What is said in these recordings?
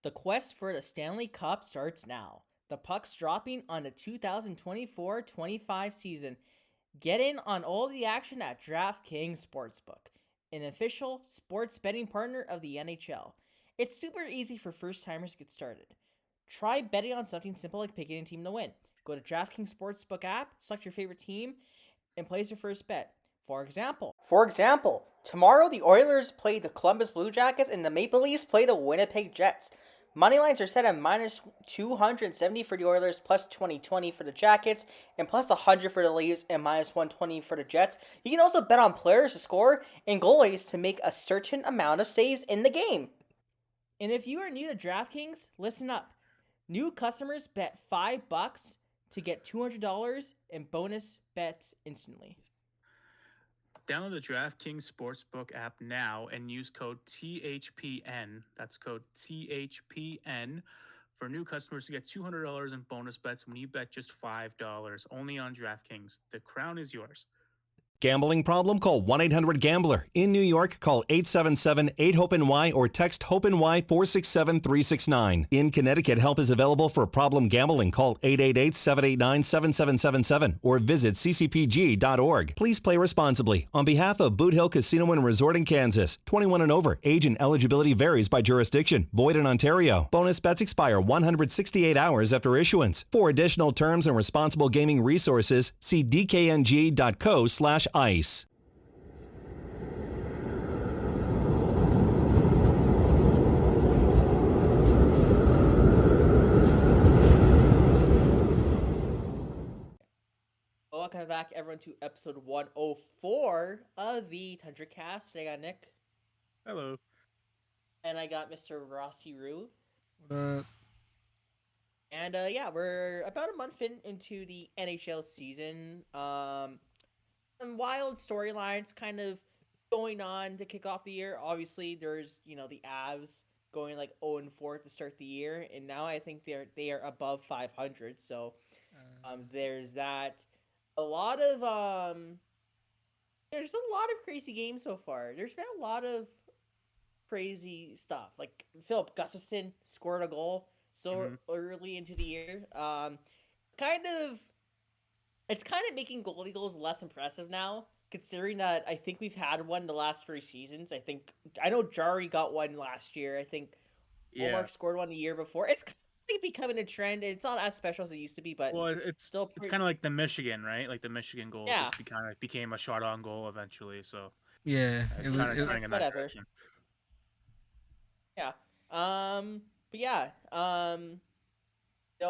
The quest for the Stanley Cup starts now. The puck's dropping on the 2024-25 season. Get in on all the action at DraftKings Sportsbook, an official sports betting partner of the NHL. It's super easy for first-timers to get started. Try betting on something simple like picking a team to win. Go to DraftKings Sportsbook app, select your favorite team, and place your first bet. For example, tomorrow the Oilers play the Columbus Blue Jackets and the Maple Leafs play the Winnipeg Jets. Money lines are set at minus 270 for the Oilers, plus 20 for the Jackets, and plus 100 for the Leafs, and minus 120 for the Jets. You can also bet on players to score and goalies to make a certain amount of saves in the game. And if you are new to DraftKings, listen up. New customers bet $5 to get $200 in bonus bets instantly. Download the DraftKings Sportsbook app now and use code THPN. That's code THPN for new customers to get $200 in bonus bets when you bet just $5. Only on DraftKings. The crown is yours. Gambling problem? Call 1-800-GAMBLER. In New York, call 877-8-HOPENY or text HOPENY 467-369. In Connecticut, help is available for problem gambling. Call 888-789-7777 or visit ccpg.org. Please play responsibly. On behalf of Boot Hill Casino and Resort in Kansas, 21 and over. Age and eligibility varies by jurisdiction. Void in Ontario. Bonus bets expire 168 hours after issuance. For additional terms and responsible gaming resources, see dkng.co/ice. Welcome back, everyone, to episode 104 of the Tundra Cast. Today I got Nick. Hello. And I got Mr. Rossi Rue. What up? And we're about a month into the NHL season. Some wild storylines kind of going on to kick off the year. Obviously, there's the Avs going like 0-4 to start the year, and now I think they are above 500. So there's that. There's a lot of crazy games so far. There's been a lot of crazy stuff. Like Philip Gustafson scored a goal so early into the year. It's kind of making goalie goals less impressive now, considering that I think we've had one the last 3 seasons. I know Jari got one last year. I think Omar scored one the year before. It's kind of becoming a trend. It's not as special as it used to be, but it's still it's kind of like the Michigan, right? Like the Michigan goal just became a shot on goal eventually. So yeah, it was kind of going in that direction. Yeah. But yeah.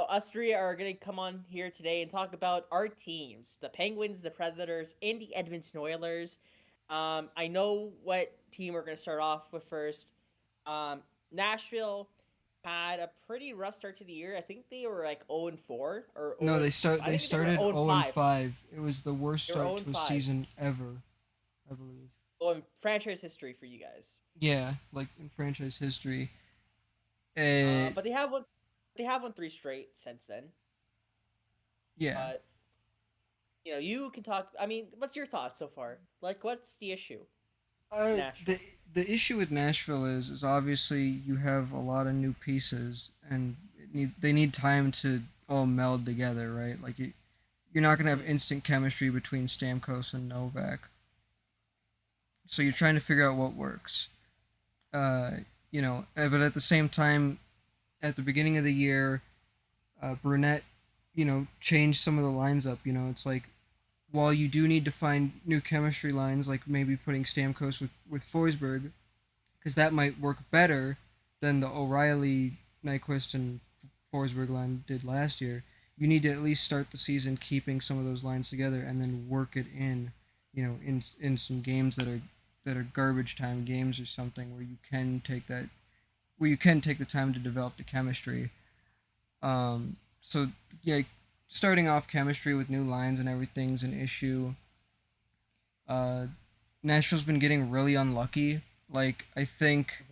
Us three are going to come on here today and talk about our teams, the Penguins, the Predators, and the Edmonton Oilers. I know what team we're going to start off with first. Nashville had a pretty rough start to the year. I think they were like 0-4. No, they started 0-5. It was the worst start to a season ever, I believe. Well, in franchise history for you guys. Yeah, like in franchise history. But they have won 3 straight since then. Yeah. You can talk. I mean, what's your thoughts so far? Like, what's the issue? The issue with Nashville is obviously you have a lot of new pieces, and they need time to all meld together, right? Like, you're not gonna have instant chemistry between Stamkos and Novak. So you're trying to figure out what works. But at the same time, at the beginning of the year, Brunette, changed some of the lines up. It's like, while you do need to find new chemistry lines, like maybe putting Stamkos with Forsberg, because that might work better than the O'Reilly, Nyquist, and Forsberg line did last year, you need to at least start the season keeping some of those lines together and then work it in some games that are garbage time games or something where you can take the time to develop the chemistry. So yeah, starting off chemistry with new lines and everything's an issue. Nashville's been getting really unlucky. Like, I think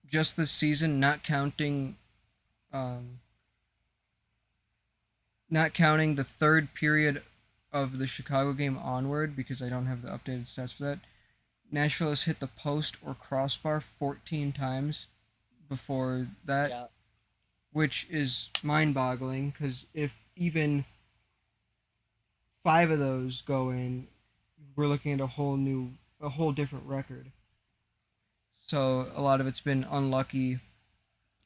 just this season, not counting the third period of the Chicago game onward, because I don't have the updated stats for that, Nashville has hit the post or crossbar 14 times before that, Yeah. which is mind-boggling because if even 5 of those go in, we're looking at a whole different record. So a lot of it's been unlucky,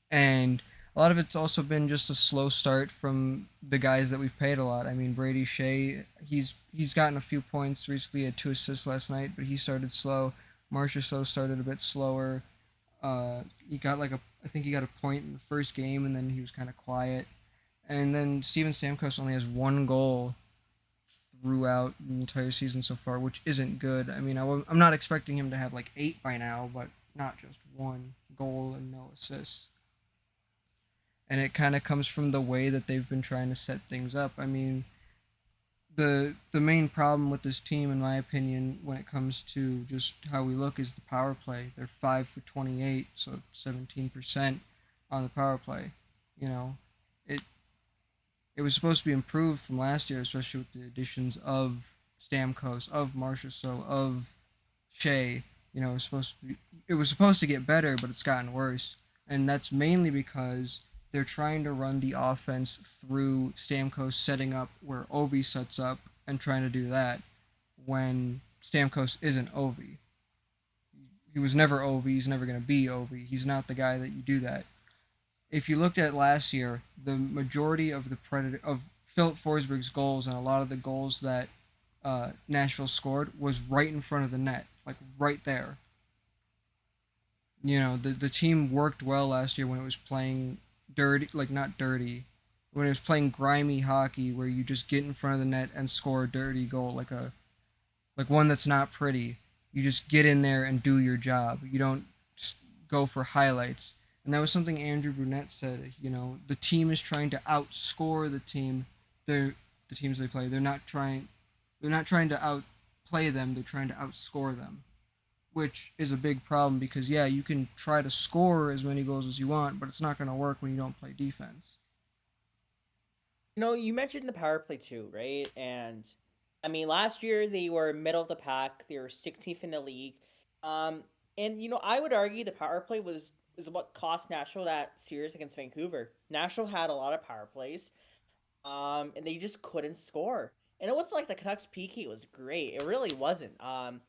and a lot of it's also been just a slow start from the guys that we've paid a lot. I mean, Brady Shea, he's gotten a few points recently. He had 2 assists last night, but he started slow. Marchessault started a bit slower. He got I think he got a point in the first game, and then he was kind of quiet. And then Steven Stamkos only has 1 goal throughout the entire season so far, which isn't good. I mean, I'm not expecting him to have like 8 by now, but not just 1 goal and no assists. And it kind of comes from the way that they've been trying to set things up. I mean, the main problem with this team, in my opinion, when it comes to just how we look, is the power play. They're 5 for 28, so 17% on the power play. You know, it it was supposed to be improved from last year, especially with the additions of Stamkos, of Marchessault, of Shea. It was supposed to get better, but it's gotten worse, and that's mainly because they're trying to run the offense through Stamkos setting up where Ovi sets up and trying to do that when Stamkos isn't Ovi. He was never Ovi. He's never going to be Ovi. He's not the guy that you do that. If you looked at last year, the majority of Philip Forsberg's goals and a lot of the goals that Nashville scored was right in front of the net, like right there. The team worked well last year when it was playing dirty, like not dirty, when it was playing grimy hockey where you just get in front of the net and score a dirty goal, like one that's not pretty. You just get in there and do your job. You don't go for highlights. And that was something Andrew Brunette said. The team is trying to outscore the teams they play. They're not trying to outplay them. They're trying to outscore them, which is a big problem because yeah, you can try to score as many goals as you want, but it's not going to work when you don't play defense. You mentioned the power play too, right? And I mean, last year they were middle of the pack. They were 16th in the league. Um, and I would argue the power play was what cost Nashville that series against Vancouver. Nashville had a lot of power plays, and they just couldn't score. And it wasn't like the Canucks PK was great. It really wasn't. And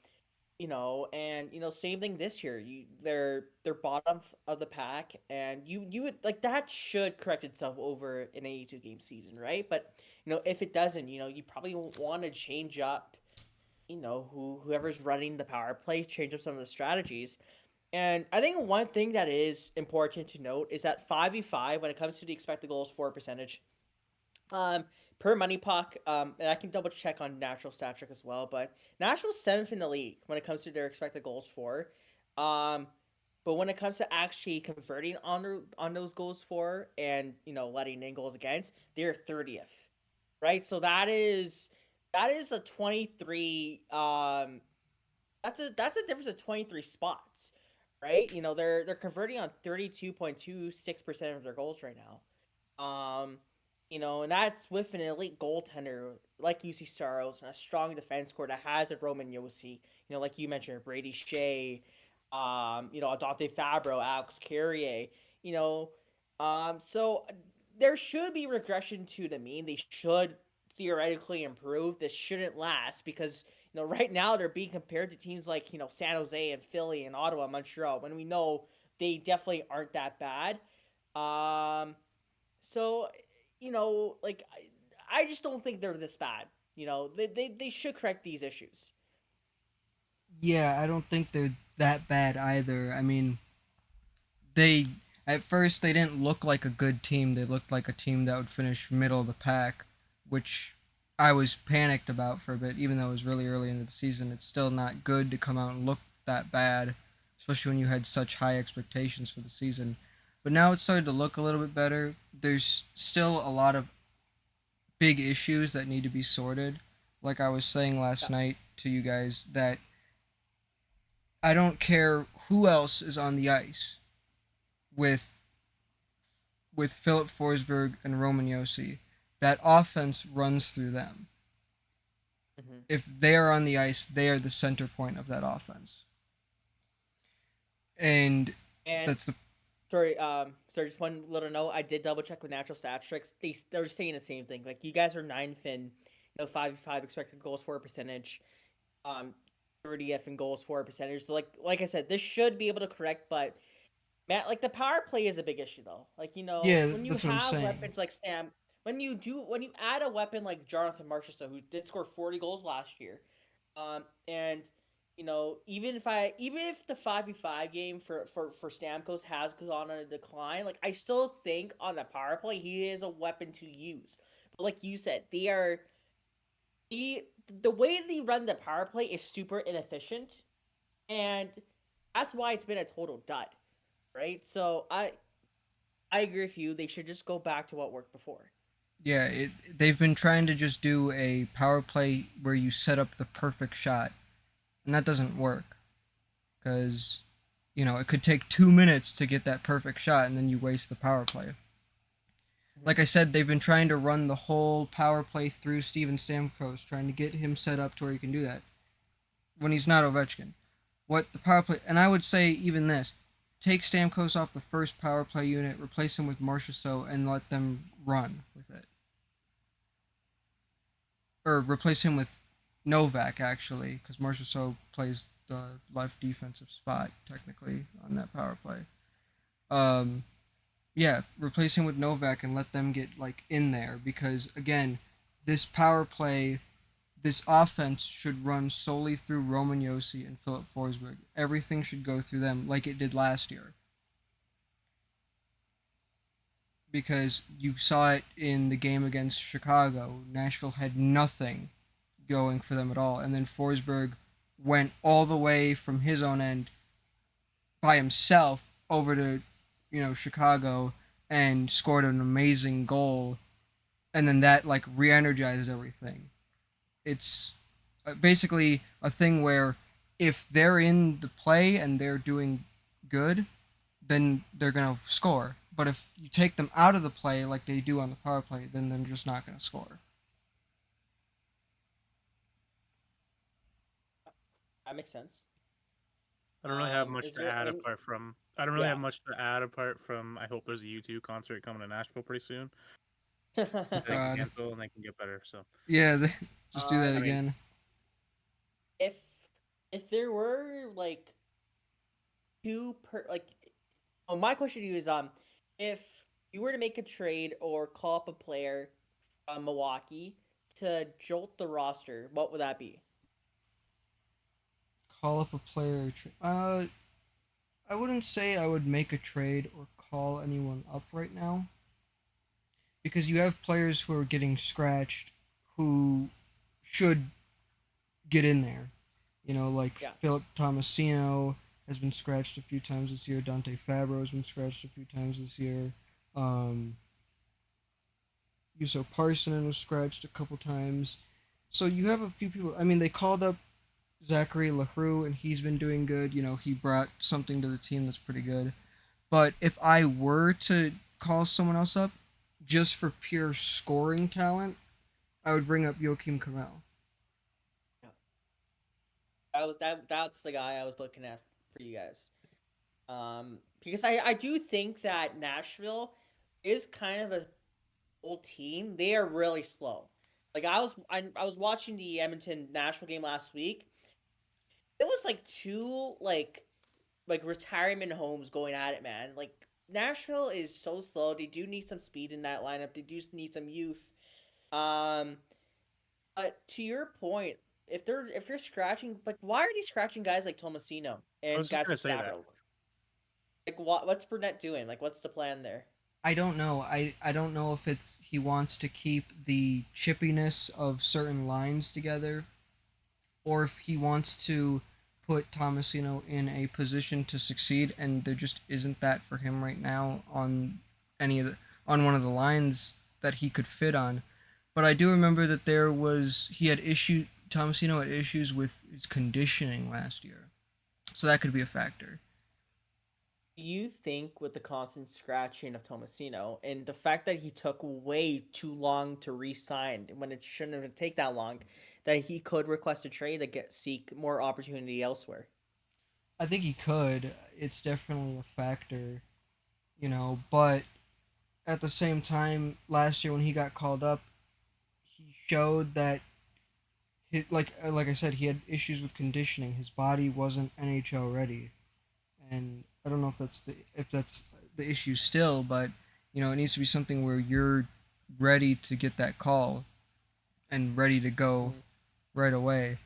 same thing this year. They're bottom of the pack, and you would like that should correct itself over an 82 game season, right? But if it doesn't, you probably want to change up, whoever's running the power play, change up some of the strategies. And I think one thing that is important to note is that 5v5 when it comes to the expected goals for percentage, um, per money puck, and I can double check on Natural Stat Trick as well. But Nashville's 7th in the league when it comes to their expected goals for. Um, but when it comes to actually converting on those goals for and letting in goals against, they're 30th, right? So that is a 23. That's a difference of 23 spots, right? They're converting on 32.26% of their goals right now. And that's with an elite goaltender like UC Saros and a strong defense core that has a Roman Yossi, like you mentioned, Brady Shea, Dante Fabro, Alex Carrier, you know, so there should be regression to the mean. They should theoretically improve. This shouldn't last because right now they're being compared to teams like San Jose and Philly and Ottawa, and Montreal, when we know they definitely aren't that bad. So like I just don't think they're this bad. They should correct these issues. Yeah, I don't think they're that bad either. I mean, they at first they didn't look like a good team. They looked like a team that would finish middle of the pack, which I was panicked about for a bit. Even though it was really early into the season, it's still not good to come out and look that bad, especially when you had such high expectations for the season. But now it's starting to look a little bit better. There's still a lot of big issues that need to be sorted. Like I was saying last night to you guys, that I don't care who else is on the ice with Philip Forsberg and Roman Yossi. That offense runs through them. Mm-hmm. If they are on the ice, they are the center point of that offense. And And that's the Sorry, just one little note. I did double check with Natural Stat Tricks. They're saying the same thing. Like you guys are ninth in, 5 expected goals for percentage, um, 30th in goals for percentage. So like I said, this should be able to correct. But Matt, like the power play is a big issue though. Like Yeah, when you that's what I'm have saying. weapons like Sam, when you add a weapon like Jonathan Marchessault, who did score 40 goals last year, and even if the 5v5 game for Stamkos has gone on a decline, like I still think on the power play he is a weapon to use. But like you said, the the way they run the power play is super inefficient, and that's why it's been a total dud, right? So I agree with you. They should just go back to what worked before. Yeah, they've been trying to just do a power play where you set up the perfect shot, and that doesn't work because it could take 2 minutes to get that perfect shot, and then you waste the power play. Like I said, they've been trying to run the whole power play through Steven Stamkos, trying to get him set up to where he can do that when he's not Ovechkin. What the power play, and I would say even this, take Stamkos off the first power play unit, replace him with Marchessault, and let them run with it. Or replace him with Novak, actually, because Marchessault plays the left defensive spot, technically, on that power play. Um, yeah, replace him with Novak and let them get, in there, because, again, this power play, this offense should run solely through Roman Josi and Philip Forsberg. Everything should go through them like it did last year. Because you saw it in the game against Chicago. Nashville had nothing going for them at all. And then Forsberg went all the way from his own end by himself over to, Chicago and scored an amazing goal. And then that, re energized everything. It's basically a thing where if they're in the play and they're doing good, then they're going to score. But if you take them out of the play like they do on the power play, then they're just not going to score. That makes sense. I don't really have much Is to there add any? apart from. I don't really Yeah. have much to add apart from. I hope there's a U2 concert coming to Nashville pretty soon. Oh, They can God. cancel and they can get better. So Yeah, just do that um, I mean, again. if if there were like two per like, oh, my question to you is if you were to make a trade or call up a player from Milwaukee to jolt the roster, what would that be? Call up a player. I wouldn't say I would make a trade or call anyone up right now because you have players who are getting scratched who should get in there. Like Yeah. Philip Tomasino has been scratched a few times this year. Dante Fabro has been scratched a few times this year. Um, Juuso Parssinen was scratched a couple times. So you have a few people. I mean, they called up Zachary LaRue, and he's been doing good. He brought something to the team that's pretty good. But if I were to call someone else up, just for pure scoring talent, I would bring up Joakim Kamel. Yeah. That's the guy I was looking at for you guys. Because I do think that Nashville is kind of a old team. They are really slow. Like I was watching the Edmonton Nashville game last week. It was like two like retirement homes going at it, man. Like Nashville is so slow. They do need some speed in that lineup. They do need some youth. Um, but to your point, if they're scratching, like why are they scratching guys like Tomasino I was and just guys gonna like say that. Fabro? Like what's Burnett doing? Like what's the plan there? I don't know. I don't know if it's he wants to keep the chippiness of certain lines together, or if he wants to put Tomasino in a position to succeed, and there just isn't that for him right now on on one of the lines that he could fit on. But I do remember that he had Tomasino had issues with his conditioning last year, so that could be a factor. You think with the constant scratching of Tomasino and the fact that he took way too long to re-sign when it shouldn't have taken that long, that he could request a trade to seek more opportunity elsewhere? I think he could. It's definitely a factor. But at the same time, last year when he got called up, he showed that like I said, he had issues with conditioning. His body wasn't NHL ready, and I don't know if that's the issue still, but it needs to be something where you're ready to get that call and ready to go Mm. right away.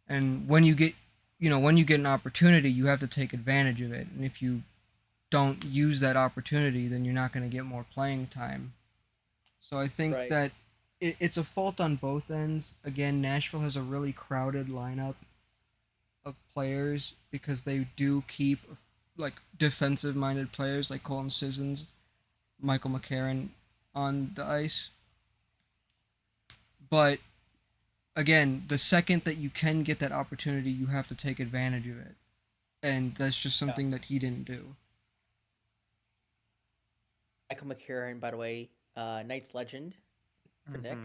And when you get an opportunity, you have to take advantage of it. And if you don't use that opportunity, then you're not going to get more playing time. So I think Right. that it's a fault on both ends. Again, Nashville has a really crowded lineup of players because they do keep like defensive minded players like Colin Sissons, Michael McCarron on the ice. But again, the second that you can get that opportunity, you have to take advantage of it. And that's just Yeah. something that he didn't do. Michael McCarron, by the way, Knights legend for Nick.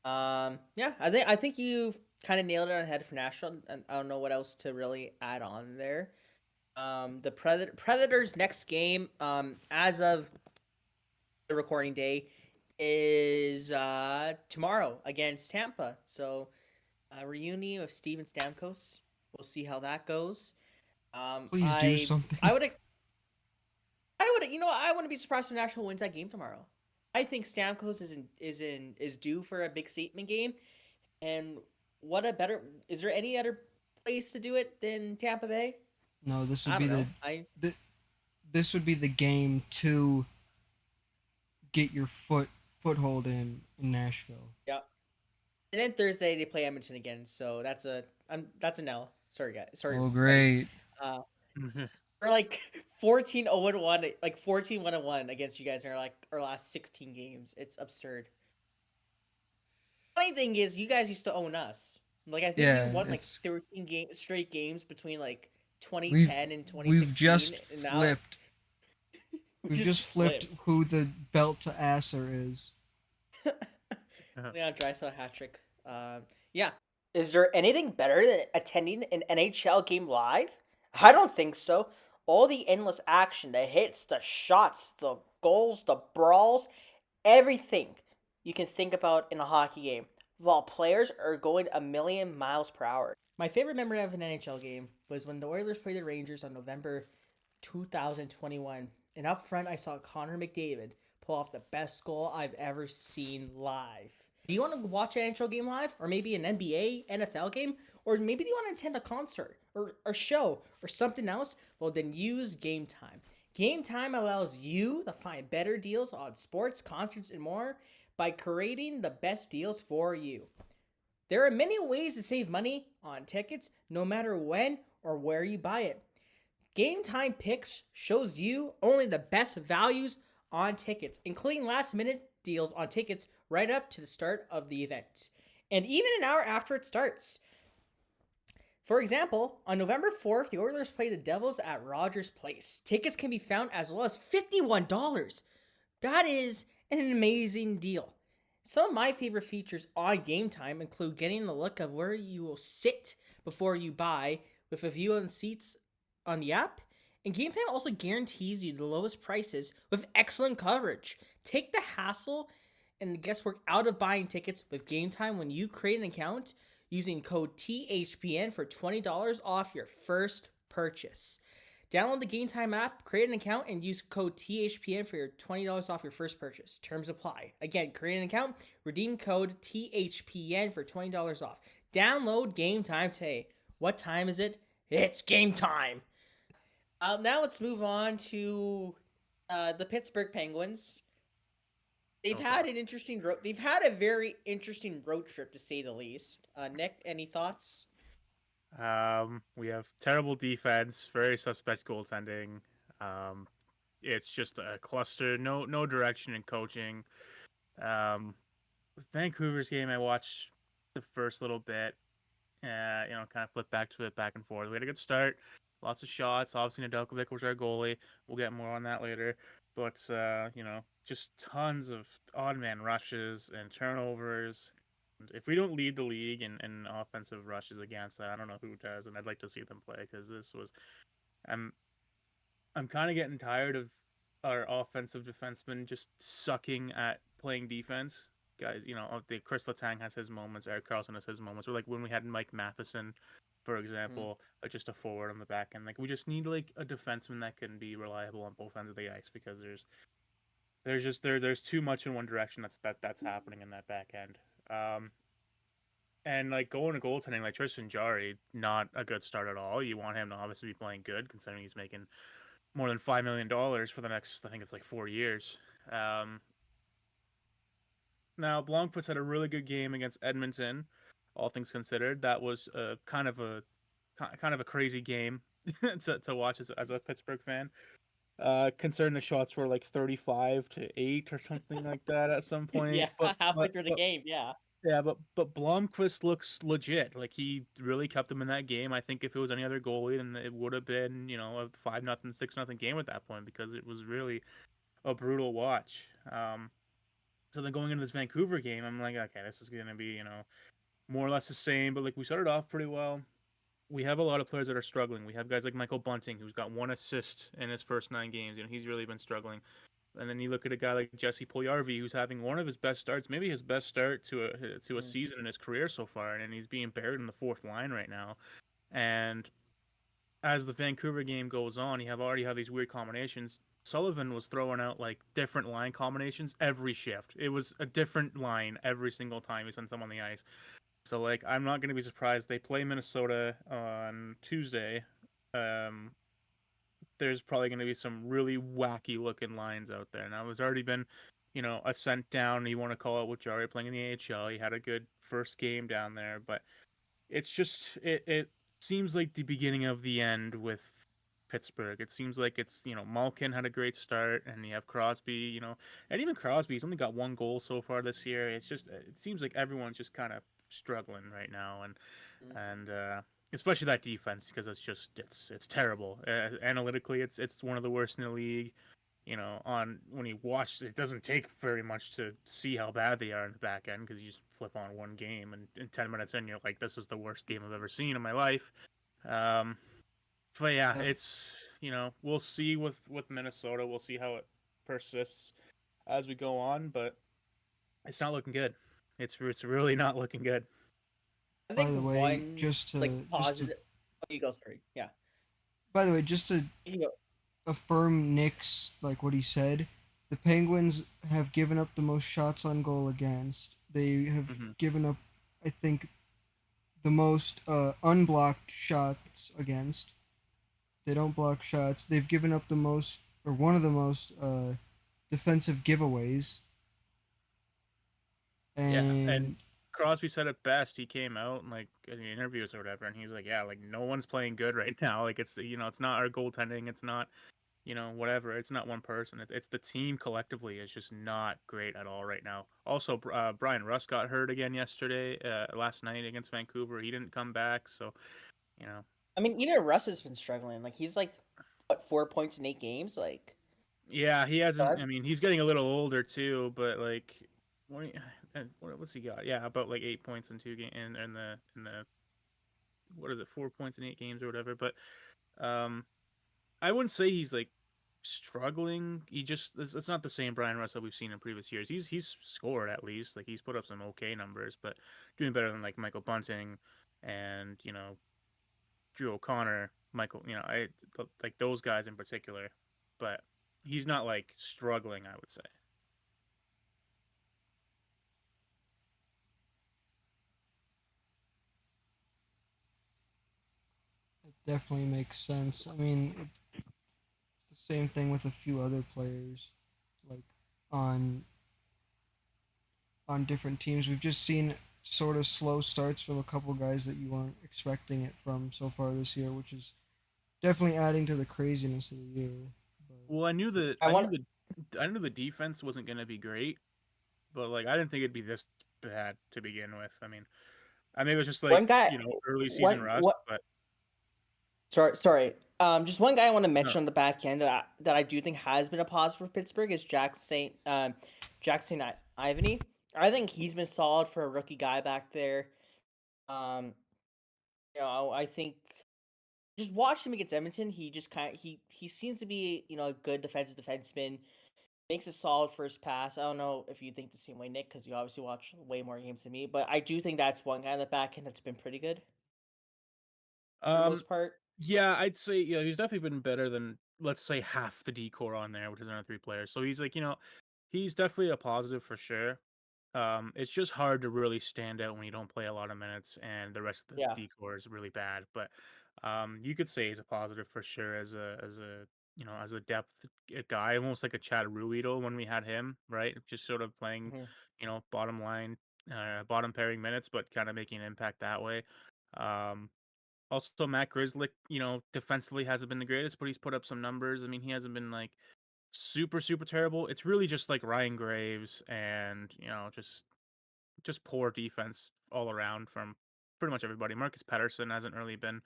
Mm-hmm. Yeah, I think you kind of nailed it on the head for Nashville, and I don't know what else to really add on there. The Predators' next game, as of the recording day, is tomorrow against Tampa. So a reunion of Steven Stamkos. We'll see how that goes. Um, Please do I I something. would I wouldn't be surprised if Nashville wins that game tomorrow. I think Stamkos is due for a big statement game, and what a better is there any other place to do it than Tampa Bay? No, this would I be don't know. I the this would be the game to get your foothold in Nashville. Yeah. And then Thursday they play Edmonton again, so that's a no. Sorry guys. Sorry Oh, buddy. great. Uh we're like 14-0-1, like 14-1-1 against you guys in our last 16 games. It's absurd. Funny thing is, you guys used to own us. Like I think you Yeah, won like it's straight games between like we've 2010 and we've 2016, just and now flipped. we We've just just flipped flipped. who the belt to asser is. Leon Draisaitl hat trick. Yeah. Is there anything better than attending an NHL game live? I don't think so. All the endless action, the hits, the shots, the goals, the brawls, everything you can think about in a hockey game, while players are going a million miles per hour. My favorite memory of an NHL game was when the Oilers played the Rangers on November 2021. And up front, I saw Connor McDavid pull off the best goal I've ever seen live. Do you want to watch an NHL game live? Or maybe an NBA, NFL game? Or maybe you want to attend a concert or a show or something else? Well, then use Game Time. Game Time allows you to find better deals on sports, concerts, and more by creating the best deals for you. There are many ways to save money on tickets, no matter when or where you buy it. Game Time Picks shows you only the best values on tickets, including last minute deals on tickets right up to the start of the event, and even an hour after it starts. For example, on November 4th, the Oilers play the Devils at Rogers Place. Tickets can be found as low as $51. That is an amazing deal. Some of my favorite features on Game Time include getting a look of where you will sit before you buy with a view on the seats on the app. And Game Time also guarantees you the lowest prices with excellent coverage. Take the hassle and the guesswork out of buying tickets with Game Time when you create an account using code THPN for $20 off your first purchase. Download the Game Time app, create an account, and use code THPN for your $20 off your first purchase. Terms apply. Again, create an account, redeem code THPN for $20 off. Download Game Time today. What time is it? It's game time. Now let's move on to the Pittsburgh Penguins. They've Oh had God. an interesting road. They've had a very interesting road trip to say the least. Nick, any thoughts? We have terrible defense, very suspect goaltending. Um, it's just a cluster, no direction in coaching. Um, Vancouver's game, I watched the first little bit. Kind of flip back to it, back and forth. We had a good start, lots of shots. Obviously, Nedeljkovic was our goalie. We'll get more on that later. But just tons of odd man rushes and turnovers. If we don't lead the league in offensive rushes against that, I don't know who does, and I'd like to see them play because this was. I'm I'm kind of getting tired of our offensive defensemen just sucking at playing defense. Guys, the Chris Letang has his moments, Eric Carlson has his moments. Or like when we had Mike Matheson, for example, just a forward on the back end. Like we just need like a defenseman that can be reliable on both ends of the ice because there's too much in one direction that's happening in that back end. And like going to goaltending, like Tristan Jarry, not a good start at all. You want him to obviously be playing good, considering he's making more than $5 million for the next, I think it's like 4 years. Now Blomqvist had a really good game against Edmonton, all things considered. That was kind of a crazy game to watch as a Pittsburgh fan. Considering the shots were like 35-8 or something like that at some point. Yeah, halfway through the game, yeah. Yeah, but Blomqvist looks legit. Like he really kept them in that game. I think if it was any other goalie, then it would have been a 5-0, 6-0 game at that point because it was really a brutal watch. So then going into this Vancouver game, I'm like, okay, this is gonna be more or less the same. But like we started off pretty well. We have a lot of players that are struggling. We have guys like Michael Bunting, who's got 1 assist in his first 9 games. He's really been struggling. And then you look at a guy like Jesse Puljujarvi, who's having one of his best starts, maybe his best start to a season in his career so far, and he's being buried in the 4th line right now. And as the Vancouver game goes on, you already have these weird combinations. Sullivan was throwing out like different line combinations every shift. It was a different line every single time he sent someone on the ice. So like, I'm not going to be surprised. They play Minnesota on Tuesday. There's probably going to be some really wacky looking lines out there. Now, there's already been, a sent down, you want to call it, with Jari playing in the AHL. He had a good first game down there, but it's just, it seems like the beginning of the end with Pittsburgh. It seems like it's, Malkin had a great start, and you have Crosby, and even Crosby's only got 1 goal so far this year. It's just, it seems like everyone's just kind of struggling right now, and especially that defense, because it's terrible. Analytically, it's one of the worst in the league. On when you watch, it doesn't take very much to see how bad they are in the back end, because you just flip on one game, and in 10 minutes in, you're like, this is the worst game I've ever seen in my life. But yeah, it's we'll see with Minnesota. We'll see how it persists as we go on, but it's not looking good. It's really not looking good. I By think the way, one just to positive. Oh, you go, sorry. Yeah. by the way, just to You go. affirm Nick's like what he said, the Penguins have given up the most shots on goal against. They have given up, I think, the most unblocked shots against. They don't block shots. They've given up the most, or one of the most, defensive giveaways. And Crosby said it best. He came out and like in the interviews or whatever, and he's like, "Yeah, like no one's playing good right now. Like it's it's not our goaltending. It's not whatever. It's not one person. It's the team collectively. It's just not great at all right now. Also, Brian Russ got hurt again yesterday, last night against Vancouver. He didn't come back, so I mean, even Russ has been struggling. Like he's like, what, 4 points in 8 games? Like, yeah, he hasn't. I mean, he's getting a little older too, but like, what's he got? Yeah, about like 8 points in 2 games, in the what is it, 4 points in 8 games or whatever. But I wouldn't say he's like struggling. It's not the same Brian Russ that we've seen in previous years. He's scored at least. Like he's put up some okay numbers, but doing better than like Michael Bunting and Drew O'Connor, Michael. I like those guys in particular, but he's not like struggling, I would say. It definitely makes sense. I mean, it's the same thing with a few other players, like on different teams. We've just seen sort of slow starts from a couple guys that you weren't expecting it from so far this year, which is definitely adding to the craziness of the year. But Well, I knew the defense wasn't going to be great, but like I didn't think it'd be this bad to begin with. I mean, it was just like one guy, early season rust, but sorry. Just one guy I want to no. mention on the back end that I do think has been a positive for Pittsburgh is Jack St. Ivany. I think he's been solid for a rookie guy back there. I think just watch him against Edmonton. He just he seems to be a good defenseman. Makes a solid first pass. I don't know if you think the same way, Nick, because you obviously watch way more games than me. But I do think that's one guy in the back end that's been pretty good for the Um, most part. yeah, I'd say he's definitely been better than, let's say, half the decor on there, which is another 3 players. So he's like, he's definitely a positive for sure. It's just hard to really stand out when you don't play a lot of minutes and the rest of the Yeah. decor is really bad. But you could say he's a positive for sure as a depth guy, almost like a Chad Ruhwedel when we had him, right? Just sort of playing, Hmm. bottom line, bottom pairing minutes, but kind of making an impact that way. Um, Also, Matt Grzelcyk, defensively hasn't been the greatest, but he's put up some numbers. I mean, he hasn't been like super, super terrible. It's really just like Ryan Graves and, just poor defense all around from pretty much everybody. Marcus Pettersson hasn't really been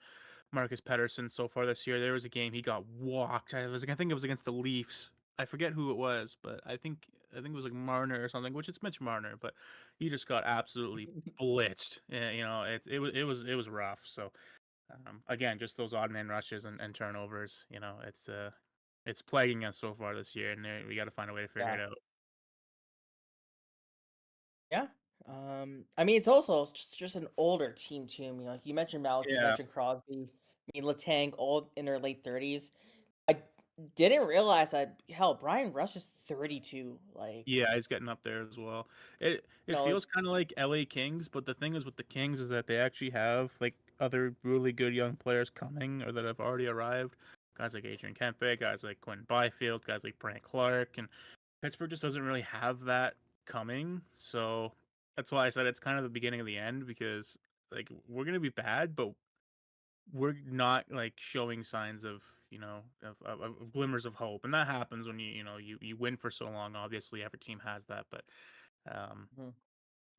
Marcus Pettersson so far this year. There was a game he got walked. I think it was against the Leafs. I forget who it was, but I think it was like Marner or something, which it's Mitch Marner, but he just got absolutely blitzed. It was rough. So again, just those odd man rushes and turnovers. It's plaguing us so far this year, and we got to find a way to figure Yeah. it out. Yeah. I mean, it's also just an older team too. I mean, like you mentioned Malkin, you Yeah, mentioned Crosby. I mean, Letang, all in their late 30s. I didn't realize that. Hell, Brian Rush is 32. Like, yeah, he's getting up there as well. It no, feels kind of like LA Kings, but the thing is with the Kings is that they actually have like other really good young players coming or that have already arrived. Guys like Adrian Kempe, guys like Quinn Byfield, guys like Brant Clark, and Pittsburgh just doesn't really have that coming. So that's why I said it's kind of the beginning of the end because like we're gonna be bad, but we're not like showing signs of of glimmers of hope, and that happens when you win for so long. Obviously, every team has that, but um, mhm.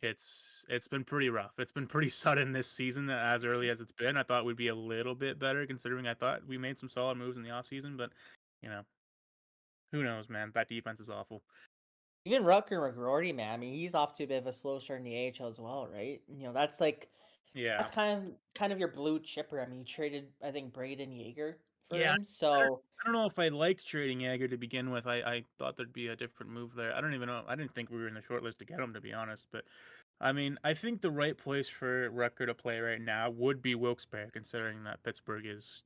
it's been pretty rough. It's been pretty sudden this season as early as it's been. I thought we'd be a little bit better considering I thought we made some solid moves in the offseason, but you know who knows, man? That defense is awful. Even Rutger McGroarty, man. I mean, he's off to a bit of a slow start in the AHL as well, right? That's like Yeah, that's kind of your blue chipper. I mean, you traded I think Braden Yeager for yeah. him, so I don't know if I liked trading Jagger to begin with. I thought there'd be a different move there. I don't even know. I didn't think we were in the short list to get him, to be honest. But I mean, I think the right place for Rutger to play right now would be Wilkes-Barre, considering that Pittsburgh is,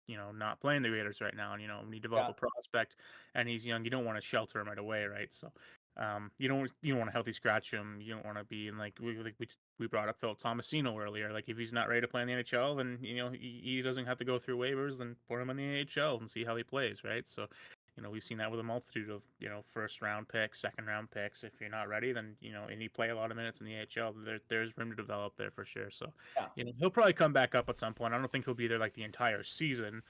not playing the Raiders right now. And, when you develop yeah. a prospect and he's young, you don't want to shelter him right away, right? So, you don't want to healthy scratch him. You don't want to be in we brought up Phil Tomasino earlier. Like if he's not ready to play in the NHL, then he doesn't have to go through waivers. Then put him in the NHL and see how he plays, right? So, we've seen that with a multitude of first round picks, second round picks. If you're not ready, then and you play a lot of minutes in the AHL, there's room to develop there for sure. So, Yeah. he'll probably come back up at some point. I don't think he'll be there like the entire season.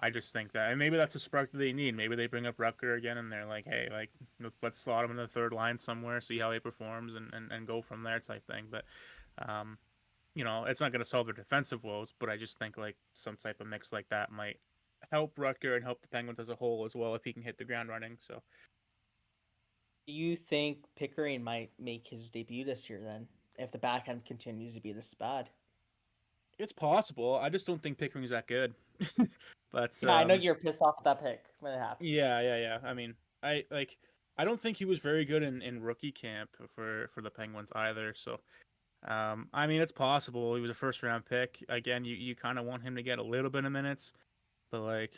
I just think that, and maybe that's a spark that they need. Maybe they bring up Rutger again, and they're like, hey, like let's slot him in the third line somewhere, see how he performs, and go from there type thing. But um, it's not going to solve their defensive woes. But I just think like some type of mix like that might help Rutger and help the Penguins as a whole as well if he can hit the ground running. So Do you think Pickering might make his debut this year then, if the backhand continues to be this bad? it's possible. I just don't think Pickering's that good. But Yeah, I know you're pissed off at that pick when it happened. yeah, yeah, yeah. I mean, I don't think he was very good in rookie camp for the Penguins either. So I mean, it's possible. He was a first round pick. Again, you kind of want him to get a little bit of minutes, but like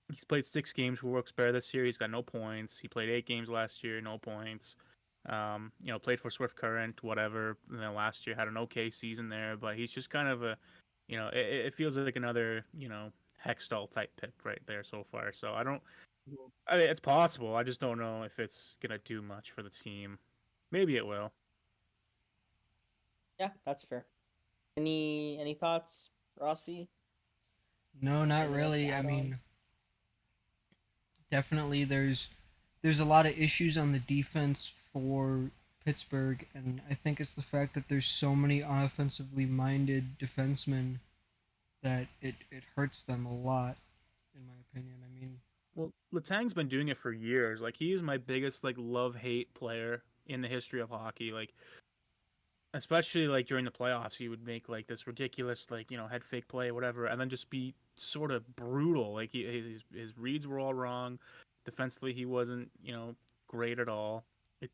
he's played 6 games for Wilkes-Barre this year. He's got no points. He played 8 games last year, no points. Played for Swift Current, whatever. Last year had an okay season there, but he's just kind of it feels like another, Hextall type pick right there so far. So I don't. I mean, it's possible. I just don't know if it's gonna do much for the team. Maybe it will. Yeah, that's fair. Any thoughts, Rossi? No, not Anything else to really. I add on? mean, definitely there's a lot of issues on the defense for Pittsburgh, and I think it's the fact that there's so many offensively minded defensemen that it hurts them a lot, in my opinion. I mean, Well, Letang's been doing it for years. Like he's my biggest like love hate player in the history of hockey. Like especially like during the playoffs, he would make like this ridiculous like head fake play whatever, and then just be sort of brutal. Like his reads were all wrong. Defensively, he wasn't great at all.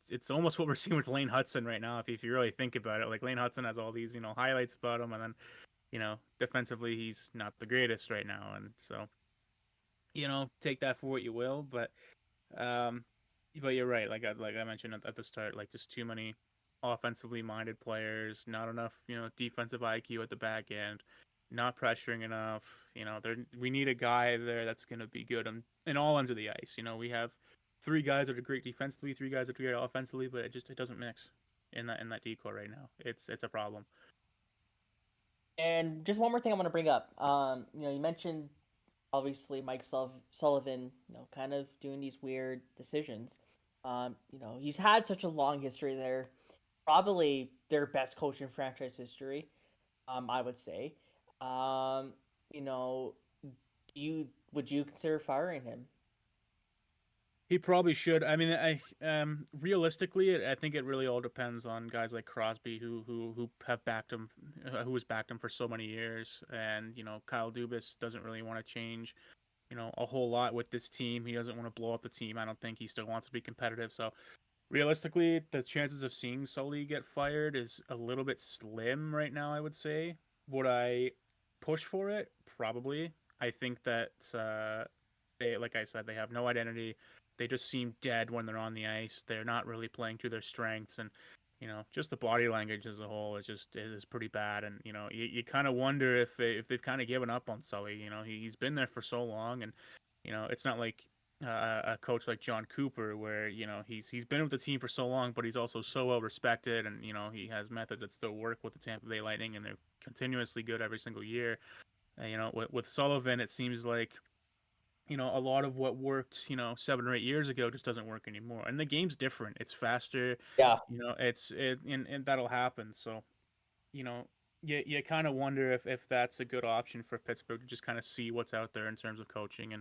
It's almost what we're seeing with Lane Hudson right now. If you really think about it, like Lane Hudson has all these highlights about him, and then defensively he's not the greatest right now, and so take that for what you will. Um, but you're right. Like I mentioned at the start, like just too many offensively minded players, not enough defensive IQ at the back end, not pressuring enough. We need a guy there that's going to be good in all ends of the ice. We have three guys that are great defensively, three guys that are great offensively, but it doesn't mix in that decor right now. It's a problem. And just one more thing I want to bring up. You mentioned obviously Mike Sullivan, kind of doing these weird decisions. He's had such a long history there. Probably their best coach in franchise history, I would say. Um, you know, would you consider firing him? He probably should. I mean, realistically, I think it really all depends on guys like Crosby, who have backed him, who has backed him for so many years, and Kyle Dubas doesn't really want to change, a whole lot with this team. He doesn't want to blow up the team. I don't think he still wants to be competitive. So, realistically, the chances of seeing Sully get fired is a little bit slim right now. I would say. Would I push for it? Probably. I think that they, like I said, they have no identity. They just seem dead when they're on the ice. They're not really playing to their strengths, and just the body language as a whole is pretty bad. And you kind of wonder if they've kind of given up on Sully. He's been there for so long, and it's not like a coach like John Cooper, where he's been with the team for so long, but he's also so well respected, and he has methods that still work with the Tampa Bay Lightning, and they're continuously good every single year. And, with Sullivan, it seems like a lot of what worked 7 or 8 years ago just doesn't work anymore, and the game's different. It's faster. Yeah. And that'll happen. So you know you kind of wonder if that's a good option for Pittsburgh to just kind of see what's out there in terms of coaching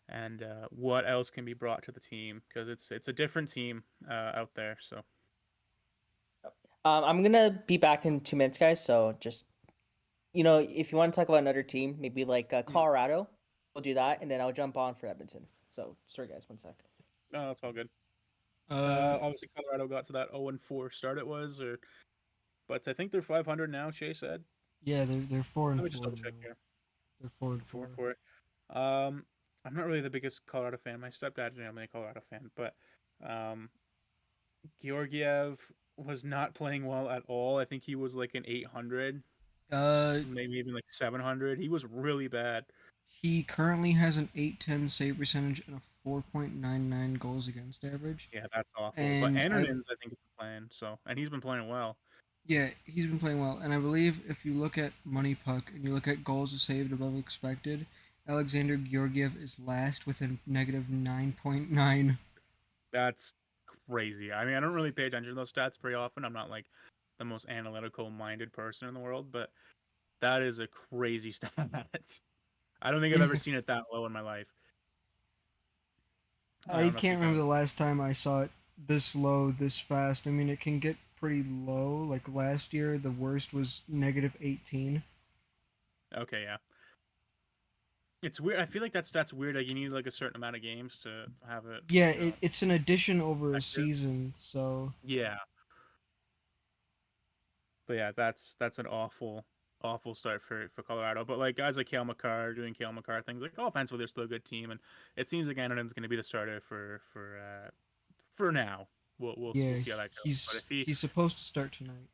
and what else can be brought to the team, because it's a different team out there. So I'm gonna be back in 2 minutes, guys. So just if you want to talk about another team, maybe like Colorado, we'll do that, and then I'll jump on for Edmonton. So sorry, guys, 1 sec. no, it's all good. Uh, Obviously Colorado got to that 0-4 start, but I think they're 500 now. Shay said. yeah, they're four and Let me just four double check now. here. They're 4 and 4. 4-4. I'm not really the biggest Colorado fan. My stepdad's family a Colorado fan, but um, Georgiev was not playing well at all. I think he was like an 800, Uh, maybe even like 700. He was really bad. he currently has an 810 save percentage and a 4.99 goals against average. Yeah, that's awful. But And Anderton's, I think, has been playing, and he's been playing well. yeah, he's been playing well. And I believe if you look at Money Puck and you look at goals saved above expected, Alexander Georgiev is last with a negative 9.9. That's crazy. I mean, I don't really pay attention to those stats very often. I'm not like the most analytical minded person in the world, but that is a crazy stat. I don't think I've ever seen it that low in my life. I can't remember the last time I saw it this low, this fast. I mean, it can get pretty low. Like last year, the worst was negative 18. Okay, yeah. It's weird. I feel like that stat's weird. Like you need like a certain amount of games to have it. Yeah, it's an addition over a accurate. season, so Yeah. But yeah, that's an awful start for Colorado. But like guys like Cale Makar doing Cale Makar things, like offensively they're still a good team, and it seems like Anderton's going to be the starter for now. We'll yeah, see how that goes. But if he's supposed to start tonight.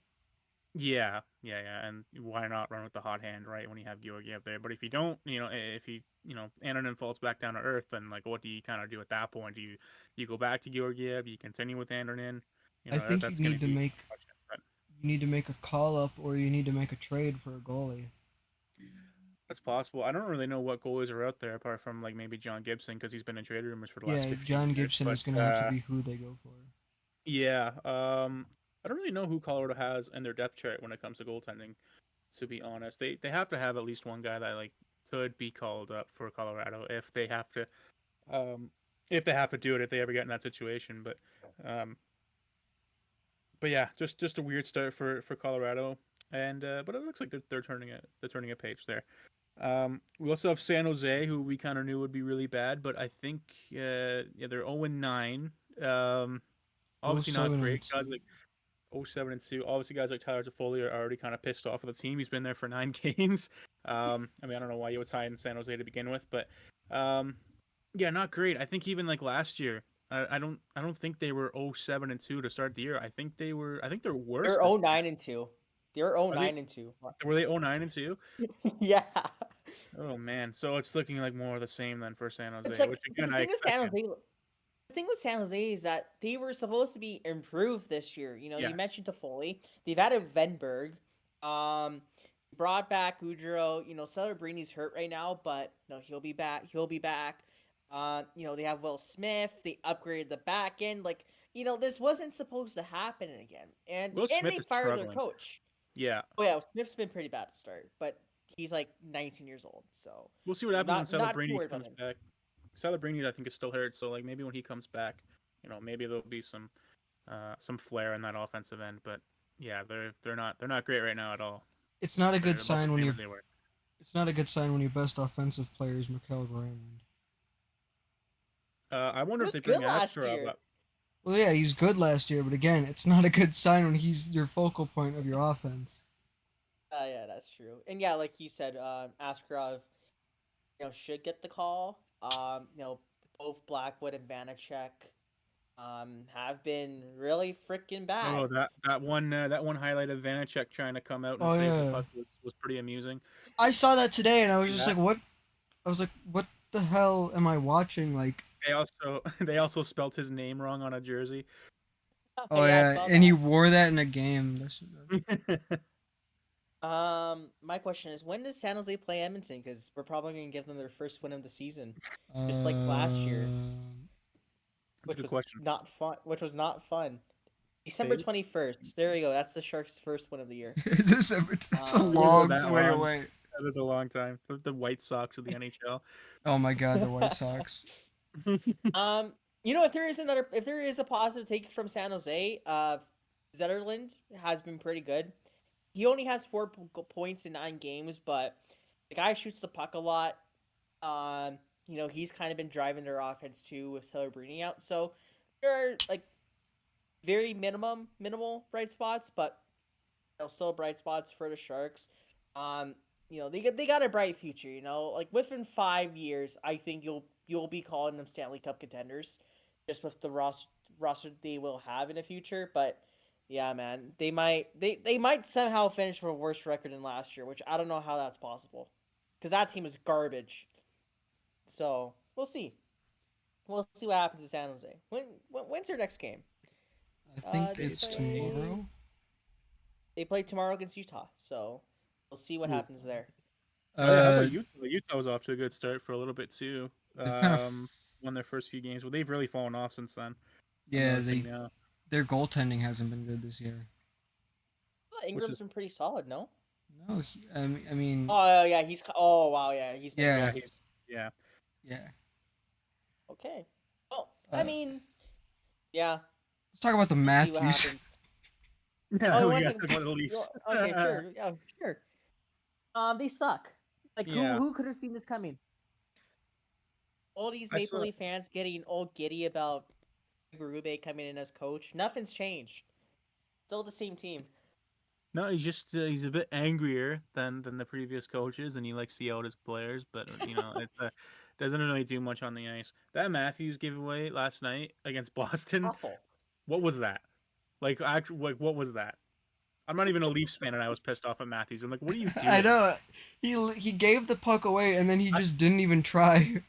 yeah, and why not run with the hot hand, right, when you have Georgiev there? But if you don't, if he, Anderton falls back down to earth, then like what do you kind of do at that point? Do you go back to Georgiev? Do you continue with Anderton? I think that's you going to need to be make you need to make a call up or you need to make a trade for a goalie. That's possible. I don't really know what goalies are out there apart from like maybe John Gibson, because he's been in trade rumors for the last 15 John years. Gibson is going to have to be who they go for. Yeah. I don't really know who Colorado has in their depth chart when it comes to goaltending, to be honest. They have to have at least one guy that like could be called up for Colorado if they have to do it, if they ever get in that situation. But yeah, just a weird start for Colorado, and but it looks like they're turning a page there. We also have San Jose, who we kind of knew would be really bad, but I think they're 0-9. Oh, Obviously not 7 great. and Guys 2. like 0-7-2. Obviously, guys like Tyler Toffoli are already kind of pissed off with the team. He's been there for 9 games. I mean, I don't know why you would sign San Jose to begin with, but um, yeah, not great. I think even like last year, I don't think they were 0-7-2 to start the year. I think they're worse They're this year. 9 and 2. They're Are they 9 and 2. were they 0-9-2? Yeah. Oh man, so it's looking like more of the same then for San It's Jose, like, which but again the I thing with San expected. Jose, the thing with San Jose is that they were supposed to be improved this year. You know, you Yes. mentioned Toffoli. They've added Venberg. Um, brought back Goudreau. You know, Celebrini hurt right now, but no, he'll be back. He'll be back. You know, they have Will Smith. They upgraded the back end. Like, you know, this wasn't supposed to happen again. And Will they Smith is fired their struggling. coach. Yeah, Oh yeah, Smith's been pretty bad to start, but he's like 19 years old, so we'll see what happens when not too Celebrini worried about comes him. back. Celebrini, I think, is still hurt, so like maybe when he comes back, maybe there'll be some flair in that offensive end. But yeah, they're not great right now at all. It's not a They're good about the sign when same your as they were. it's not a good sign when your best offensive player is Mikael Granlund. I He wonder if was they good bring last Askarov year. up. Well, yeah, he's good last year, but again, it's not a good sign when he's your focal point of your offense. Yeah, that's true. And yeah, like you said, Askarov, should get the call. Both Blackwood and Vanacek, have been really freaking bad. Oh, that one highlight of Vanacek trying to come out and Oh save the yeah, puck was pretty amusing. I saw that today, and I was See just that? like, "What?" I was like, "What the hell am I watching?" Like, They also spelt his name wrong on a jersey. oh Yeah, I yeah, saw and he that. wore that in a game. My question is, when does San Jose play Edmonton? Because we're probably gonna give them their first win of the season, just like last year, That's a which good was question. not fun. Which was not fun. December Maybe 21st. There we go. That's the Sharks' first win of the year. December. That's a Um, we go long that way long. away. That is a long time. The White Sox of the NHL. Oh my God, the White Sox. um, if there is a positive take from San Jose, Zetterland has been pretty good. He only has 4 points in 9 games, but the guy shoots the puck a lot. He's kind of been driving their offense too with Celebrini out. So there are like very minimal bright spots, but still bright spots for the Sharks. Um, they got a bright future. Like within 5 years, I think you'll be calling them Stanley Cup contenders, just with the roster they will have in the future. But yeah, man, they might somehow finish with a worse record than last year, which I don't know how that's possible, because that team is garbage. So we'll see. We'll see what happens to San Jose. When's their next game? I think They it's play. tomorrow. They play tomorrow against Utah, so we'll see what Ooh. happens there. Oh yeah, how Uh, about Utah? Utah was off to a good start for a little bit too. they're kind of Won their first few games, but they've really fallen off since then. I'm yeah. noticing now, Their goaltending hasn't been good this year. which Ingram's is been pretty solid, no? No, I mean, Oh yeah, he's. Oh wow, yeah, he's been yeah, yeah, good. yeah. yeah. Okay. Well, I Uh, mean, yeah. let's talk about the We'll see what Matthews. happens. Oh, Yeah, you we want got to to take? go to the Leafs. Okay, sure. Yeah, sure. They suck. Like who Yeah, who could have seen this coming? All these I Maple saw. Leaf fans getting all giddy about Berube coming in as coach. Nothing's changed. Still the same team. No, he's a bit angrier than the previous coaches, and he likes to yell at his players. But it doesn't really do much on the ice. That Matthews giveaway last night against Boston, Awful. what was that? Like, actually, like, what was that? I'm not even a Leafs fan, and I was pissed off at Matthews. I'm like, what are you I doing? know he gave the puck away and then he I, just didn't even try.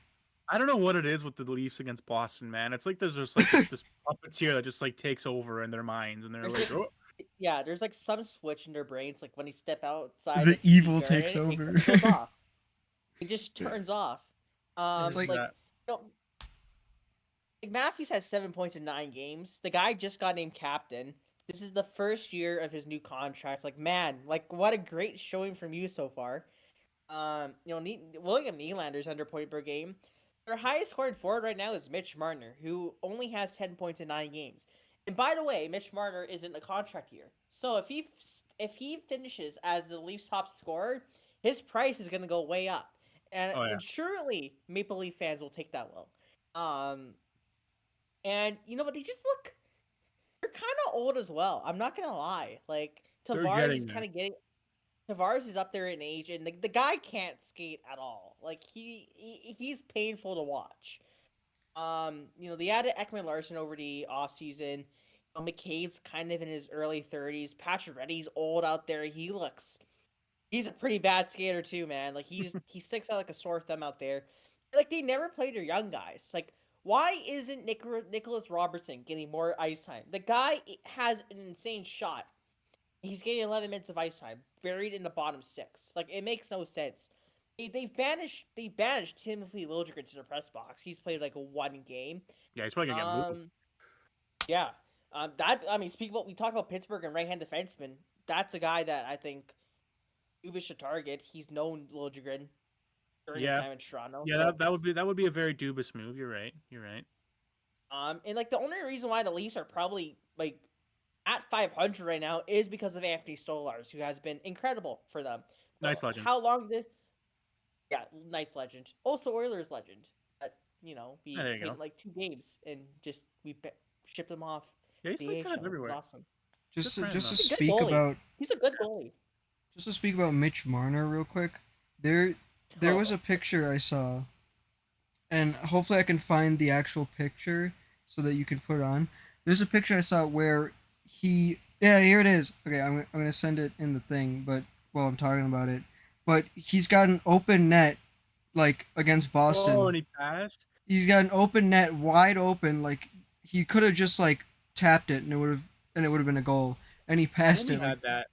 I don't know what it is with the Leafs against Boston, man. It's like there's just like this puppeteer that just like takes over in their minds, and they're There's like, like oh, yeah, there's like some switch in their brains. Like when they step outside The the TD evil takes garden, over. it goes off. It just turns off. It's like Like you know, like Matthews has 7 points in 9 games. The guy just got named captain. This is the first year of his new contract. Like man, like what a great showing from you so far. William Nylander's under point per game. Their highest scoring forward right now is Mitch Marner, who only has 10 points in 9 games. And by the way, Mitch Marner isn't a contract year, so if he finishes as the Leafs' top scorer, his price is going to go way up. And, Oh yeah. and surely Maple Leaf fans will take that well. And you know what? They're kind of old as well. I'm not going to lie. Like, They're Tavares is getting kind of getting. Tavares is up there in age, and the guy can't skate at all. Like, he's painful to watch. They added Ekman Larson over the offseason. McCabe's kind of in his early 30s. Pacioretty's old out there. He's a pretty bad skater too, man. Like he sticks out like a sore thumb out there. Like they never play their young guys. Like why isn't Nicholas Robertson getting more ice time? The guy has an insane shot. He's getting 11 minutes of ice time, buried in the bottom six. Like it makes no sense. They banished Timothy Liljegren to the press box. He's played like one game. Yeah, he's probably gonna get moved. Yeah. Speaking about we talked about Pittsburgh and right-hand defenseman. That's a guy that I think Dubas should target. He's known Liljegren during his time in Toronto. Yeah, so, that would be a very Dubas move. You're right. And like the only reason why the Leafs are probably like at 500 right now is because of Anthony Stolarz, who has been incredible for them. Nice legend. How long did? Yeah, nice legend. Also Oilers legend. But we played like 2 games and just shipped him off. Yeah, he's played kind of everywhere. Awesome. Just to He's speak about. He's a good goalie. Just to speak about Mitch Marner real quick, there was a picture I saw, and hopefully I can find the actual picture so that you can put it on. There's a picture I saw where here it is. Okay, I'm gonna send it in the thing, but while I'm talking about it, but he's got an open net, like against Boston. Oh, and he passed. He's got an open net, wide open. Like he could have just like tapped it, and it would have been a goal. And he passed it. Had that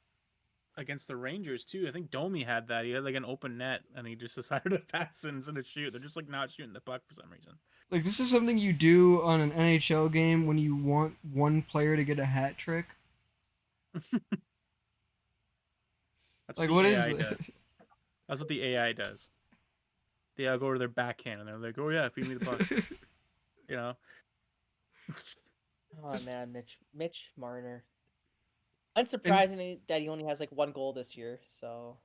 against the Rangers too. I think Domi had that. He had like an open net, and he just decided to pass instead of shoot. They're just like not shooting the puck for some reason. Like this is something you do on an NHL game when you want one player to get a hat trick. That's like what is this? That's what the AI does. They go to their backhand and they're like, "Oh yeah, feed me the puck." Oh man, Mitch Marner. Unsurprisingly, that he only has like 1 goal this year. So.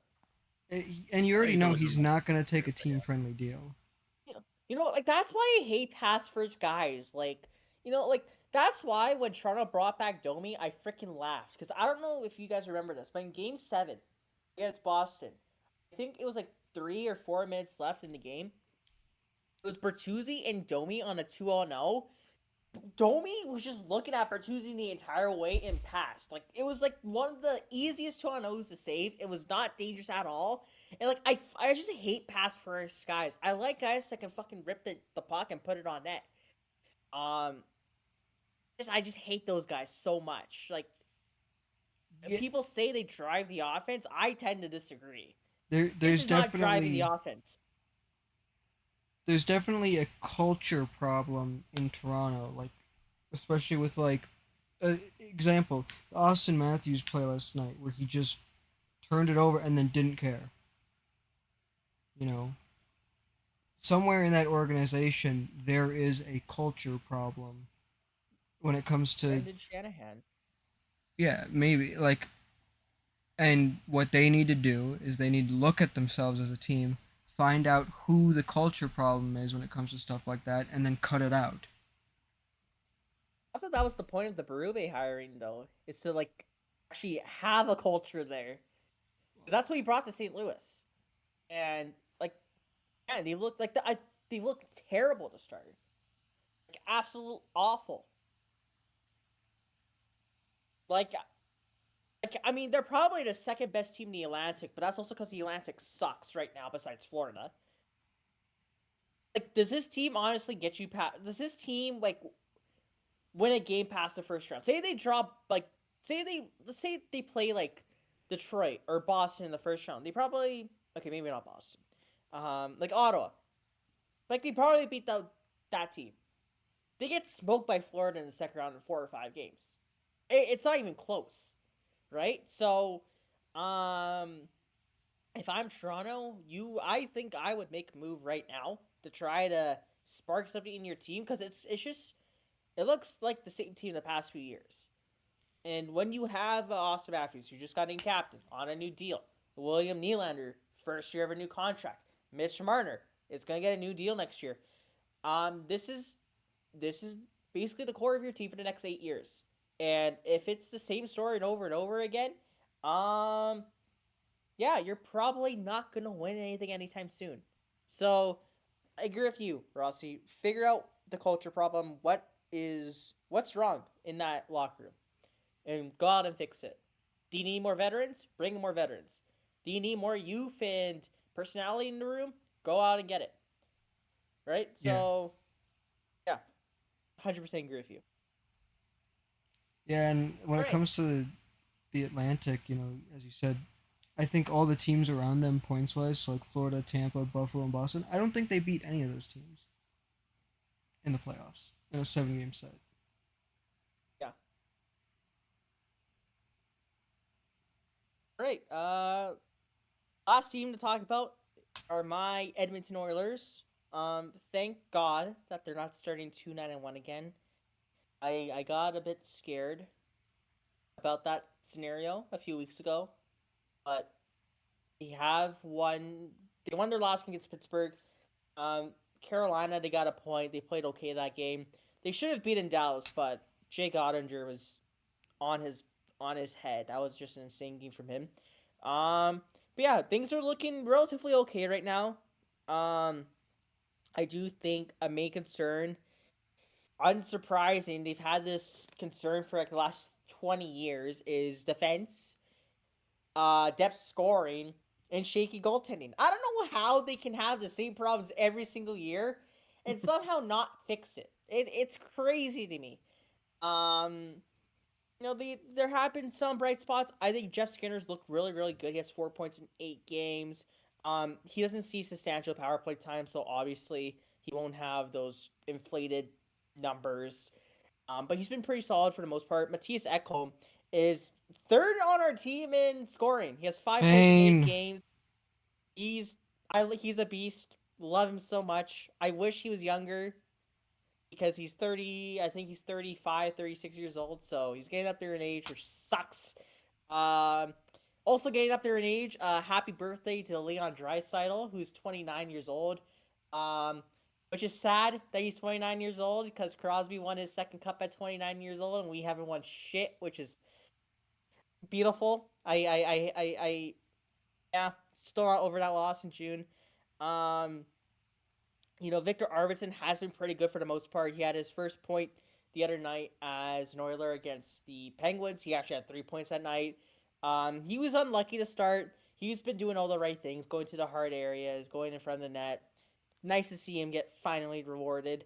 And you already know he's not gonna take a team-friendly deal. Like that's why I hate pass-first guys. Like, that's why when Toronto brought back Domi, I freaking laughed because I don't know if you guys remember this, but in Game 7 against Boston, I think it was like 3 or 4 minutes left in the game. It was Bertuzzi and Domi on a 2-0. Domi was just looking at Bertuzzi the entire way and passed. Like, it was like one of the easiest 2-0s to save. It was not dangerous at all. And like I just hate pass first guys. I like guys that can fucking rip the puck and put it on net. I just hate those guys so much. Like, people say they drive the offense. I tend to disagree. There's definitely not driving the offense. There's definitely a culture problem in Toronto, like especially with like example, the Austin Matthews play last night where he just turned it over and then didn't care. Somewhere in that organization there is a culture problem when it comes to Brendan Shanahan. Yeah, maybe like, and what they need to do is they need to look at themselves as a team, find out who the culture problem is when it comes to stuff like that, and then cut it out. I thought that was the point of the Berube hiring, though, is to like actually have a culture there, because that's what he brought to St. Louis, and like, man, they looked like they looked terrible to start, like absolute awful. Like, I mean, they're probably the second best team in the Atlantic, but that's also because the Atlantic sucks right now, besides Florida. Like, does this team honestly get you past? Does this team like win a game past the first round? Say they drop let's say they play like Detroit or Boston in the first round. They probably maybe not Boston. Like Ottawa. Like they probably beat that team. They get smoked by Florida in the second round in 4 or 5 games. It's not even close, right? So, if I'm Toronto, I think I would make a move right now to try to spark something in your team, because it looks like the same team the past few years. And when you have Austin Matthews, who just got named captain on a new deal, William Nylander first year of a new contract. Mitch Marner is going to get a new deal next year. This is basically the core of your team for the next 8 years. And if it's the same story and over again, yeah, you're probably not going to win anything anytime soon. So I agree with you, Rossi. Figure out the culture problem. What's wrong in that locker room, and go out and fix it. Do you need more veterans? Bring more veterans. Do you need more youth and personality in the room? Go out and get it. Right? Yeah. So, yeah, 100% agree with you. Yeah, and when it Right. comes to the Atlantic, as you said, I think all the teams around them points wise, so like Florida, Tampa, Buffalo, and Boston, I don't think they beat any of those teams in the playoffs in a 7-game set. Yeah. All right. Last team to talk about are my Edmonton Oilers. Thank God that they're not starting 2-9-1 again. I got a bit scared about that scenario a few weeks ago, but they have won. They won their last game against Pittsburgh. Carolina, they got a point. They played okay that game. They should have beaten Dallas, but Jake Ottinger was on his head. That was just an insane game from him. But yeah, things are looking relatively okay right now. I do think a main concern, unsurprising, they've had this concern for like the last 20 years, is defense, depth scoring, and shaky goaltending. I don't know how they can have the same problems every single year and somehow not fix it. It's crazy to me. Um, there have been some bright spots. I think Jeff Skinner's looked really, really good. He has 4 points in 8 games. He doesn't see substantial power play time, so obviously he won't have those inflated numbers. But he's been pretty solid for the most part. Matthias Ekholm is third on our team in scoring. He has 5 points in 8 games. He's a beast. Love him so much. I wish he was younger because he's 30. I think he's 35, 36 years old. So he's getting up there in age, which sucks. Also getting up there in age. Happy birthday to Leon Draisaitl, who's 29 years old. Which is sad that he's 29 years old because Crosby won his second cup at 29 years old and we haven't won shit, which is beautiful. Yeah, still not over that loss in June. Victor Arvidsson has been pretty good for the most part. He had his first point the other night as an Oiler against the Penguins. He actually had 3 points that night. He was unlucky to start. He's been doing all the right things, going to the hard areas, going in front of the net. Nice to see him get finally rewarded.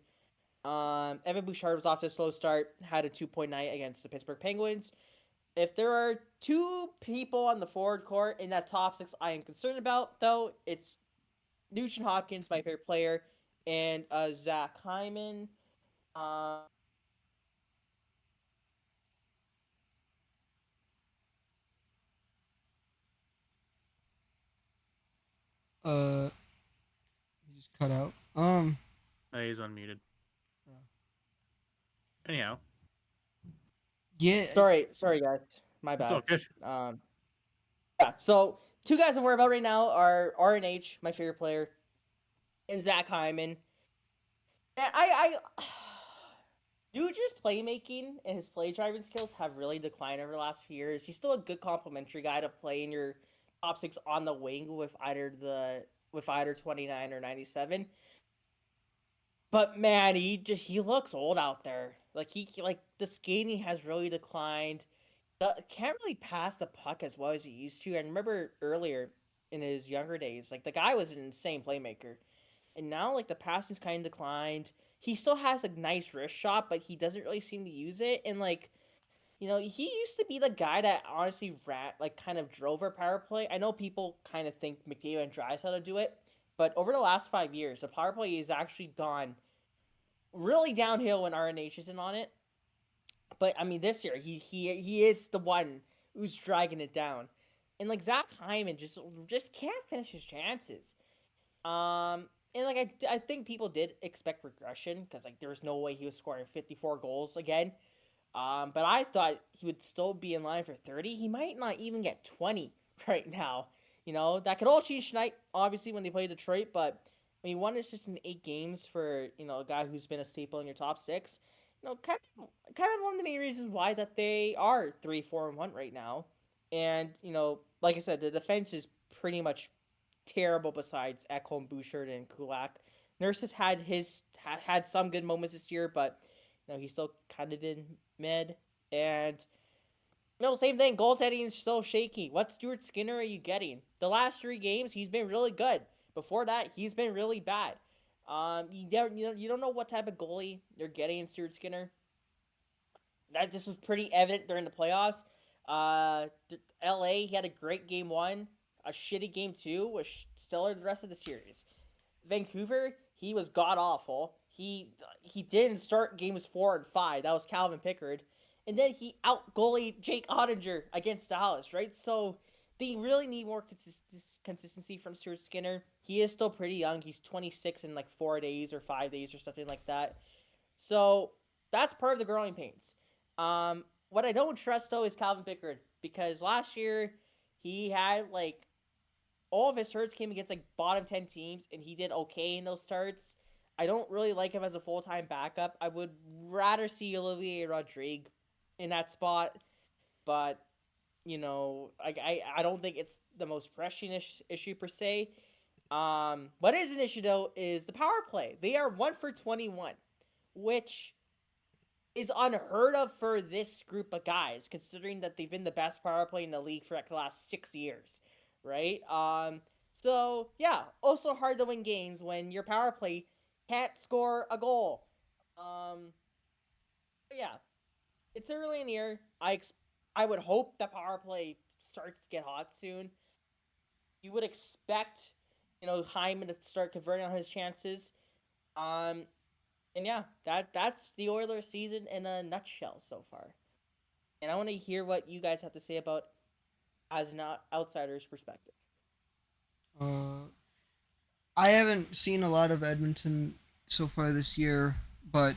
Evan Bouchard was off to a slow start, had a 2-point night against the Pittsburgh Penguins. If there are 2 people on the forward court in that top 6 I am concerned about, though, it's Nugent Hopkins, my favorite player, and Zach Hyman. He just cut out. He's unmuted. Anyhow. Yeah. Sorry guys. My bad. It's all good. Yeah, so 2 guys I'm worried about right now are RNH, my favorite player, and Zach Hyman. And Nugent's playmaking and his play driving skills have really declined over the last few years. He's still a good complementary guy to play in your top 6 on the wing with either 29 or 97. But man, he looks old out there. Like the skating has really declined. Can't really pass the puck as well as he used to. I remember earlier in his younger days, like the guy was an insane playmaker, and now like the passing's kind of declined. He still has a nice wrist shot, but he doesn't really seem to use it. And he used to be the guy that honestly kind of drove our power play. I know people kind of think McDavid and Draisaitl do it, but over the last 5 years, the power play has actually gone really downhill when RNH isn't on it. But I mean, this year he is the one who's dragging it down, and like Zach Hyman just can't finish his chances. And like I think people did expect regression because like there was no way he was scoring 54 goals again. But I thought he would still be in line for 30. He might not even get 20 right now, That could all change tonight, obviously, when they play Detroit. But one assist in 8 games for a guy who's been a staple in your top six. Kind of one of the main reasons why that they are 3-4-1 right now. And like I said, the defense is pretty much terrible. Besides Ekholm, Bouchard, and Kulak, Nurse has had some good moments this year, but he's still kind of been mid. And same thing. Goaltending is so shaky. What Stuart Skinner are you getting? The last 3 games, he's been really good. Before that, he's been really bad. You don't know what type of goalie you're getting in Stuart Skinner. That this was pretty evident during the playoffs. LA, he had a great game 1, a shitty game 2, was stellar the rest of the series. Vancouver, he was god awful. He didn't start games 4 and 5. That was Calvin Pickard. And then he out goalied Jake Ottinger against Dallas, right? So they really need more consistency from Stuart Skinner. He is still pretty young. He's 26 in like 4 days or 5 days or something like that. So that's part of the growing pains. What I don't trust though is Calvin Pickard, because last year he had like all of his starts came against like bottom 10 teams, and he did okay in those starts. I don't really like him as a full-time backup. I would rather see Olivier Rodrigue in that spot, but I don't think it's the most pressing issue per se. What is an issue though is the power play. They are 1 for 21, which is unheard of for this group of guys, considering that they've been the best power play in the league for like the last 6 years, right? So yeah, also hard to win games when your power play can't score a goal. Yeah, it's early in the year. I would hope the power play starts to get hot soon. You would expect, Hyman to start converting on his chances. And yeah, that's the Oilers season in a nutshell so far. And I want to hear what you guys have to say about as an outsider's perspective. I haven't seen a lot of Edmonton so far this year, but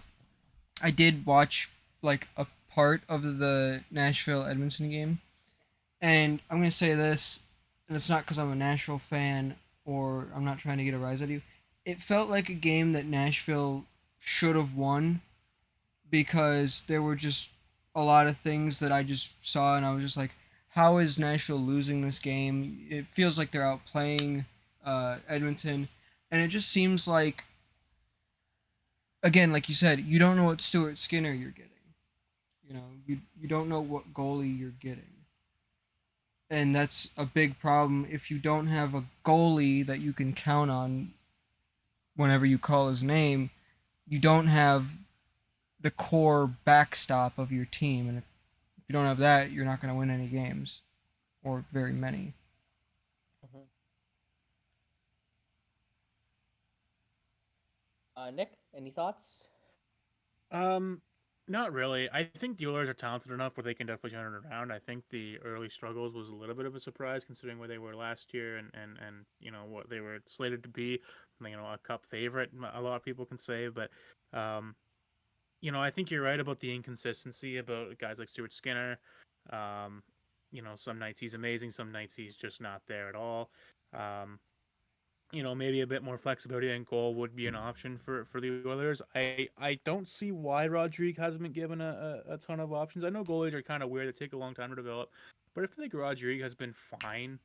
I did watch like a part of the Nashville Edmonton game, and I'm gonna say this, and it's not because I'm a Nashville fan or I'm not trying to get a rise out of you. It felt like a game that Nashville should have won, because there were just a lot of things that I just saw, and I was just like, how is Nashville losing this game? It feels like they're outplaying Edmonton, and it just seems like, again, like you said, you don't know what Stuart Skinner you're getting. You don't know what goalie you're getting. And that's a big problem if you don't have a goalie that you can count on whenever you call his name. You don't have the core backstop of your team, and if you don't have that, you're not going to win any games, or very many. Nick, any thoughts? Not really. I think the Oilers are talented enough where they can definitely turn it around. I think the early struggles was a little bit of a surprise considering where they were last year and what they were slated to be, a cup favorite. A lot of people can say, but I think you're right about the inconsistency about guys like Stuart Skinner. Some nights he's amazing, some nights he's just not there at all. Maybe a bit more flexibility in goal would be an option for the Oilers. I don't see why Rodrigue hasn't been given a ton of options. I know goalies are kind of weird. They take a long time to develop. But I feel like Rodrigue has been fine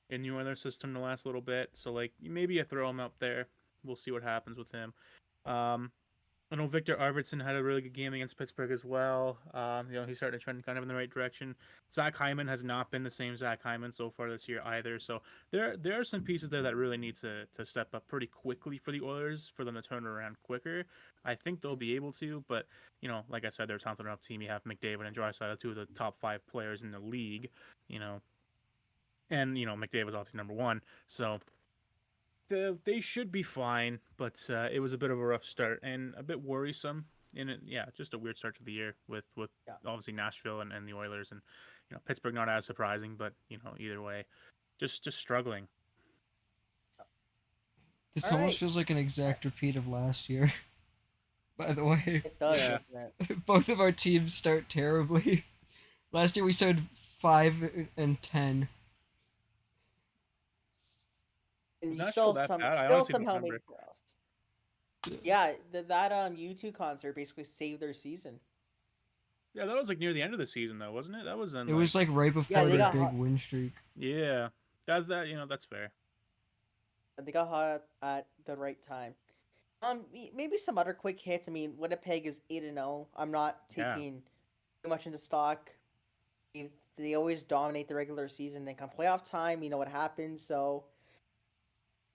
in the Oilers system the last little bit. So, maybe you throw him up there. We'll see what happens with him. I know Victor Arvidsson had a really good game against Pittsburgh as well. He's starting to trend kind of in the right direction. Zach Hyman has not been the same Zach Hyman so far this year either. So there are some pieces there that really need to step up pretty quickly for the Oilers for them to turn it around quicker. I think they'll be able to, but like I said, they're a talented enough team. You have McDavid and Draisaitl, two of the top 5 players in the league. And McDavid's obviously number 1. So they should be fine, but it was a bit of a rough start and a bit worrisome. Just a weird start to the year with obviously Nashville and the Oilers, and Pittsburgh not as surprising, but either way, just struggling. This almost feels like an exact repeat of last year. By the way, it does. Yeah. Both of our teams start terribly. Last year we started 5-10. And Was you Nashville that bad? I still honestly don't somehow made remember. it playoffs. Yeah, that U2 concert basically saved their season. Yeah, that was like near the end of the season though, wasn't it? That was in It like was like right Yeah, before they their got big hot. win streak. yeah. That's fair. They got hot at the right time. Maybe some other quick hits. I mean, Winnipeg is 8-0. I'm not Yeah. taking too much into stock. They always dominate the regular season. Then come playoff time, you know what happens. So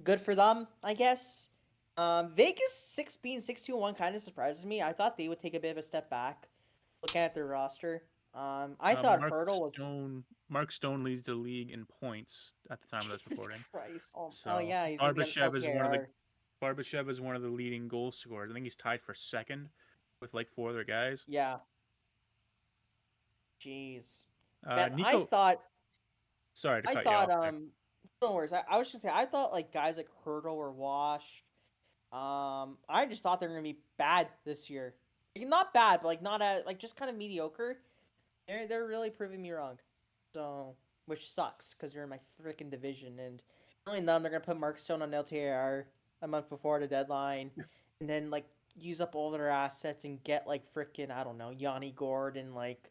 good for them, I guess. Vegas being 6-2-1 kind of surprises me. I thought they would take a bit of a step back, looking at their roster. I thought Hurdle was Mark Stone leads the league in points at the time of this Jesus recording. Christ. Oh So yeah, he's gonna be on LTIR. Barbashev is one of the leading goal scorers. I think he's tied for second with like 4 other guys. Yeah. Jeez. Man, Nico, sorry to I cut you thought off there. no worries. I was just saying I thought like guys like Hurdle were washed. I just thought they were gonna be bad this year. Like, not bad, but like not like just kind of mediocre. They're really proving me wrong. So which sucks because they're in my freaking division, and knowing them, they're gonna put Mark Stone on LTIR a month before the deadline, and then like use up all their assets and get like freaking I don't know Yanni Gord and like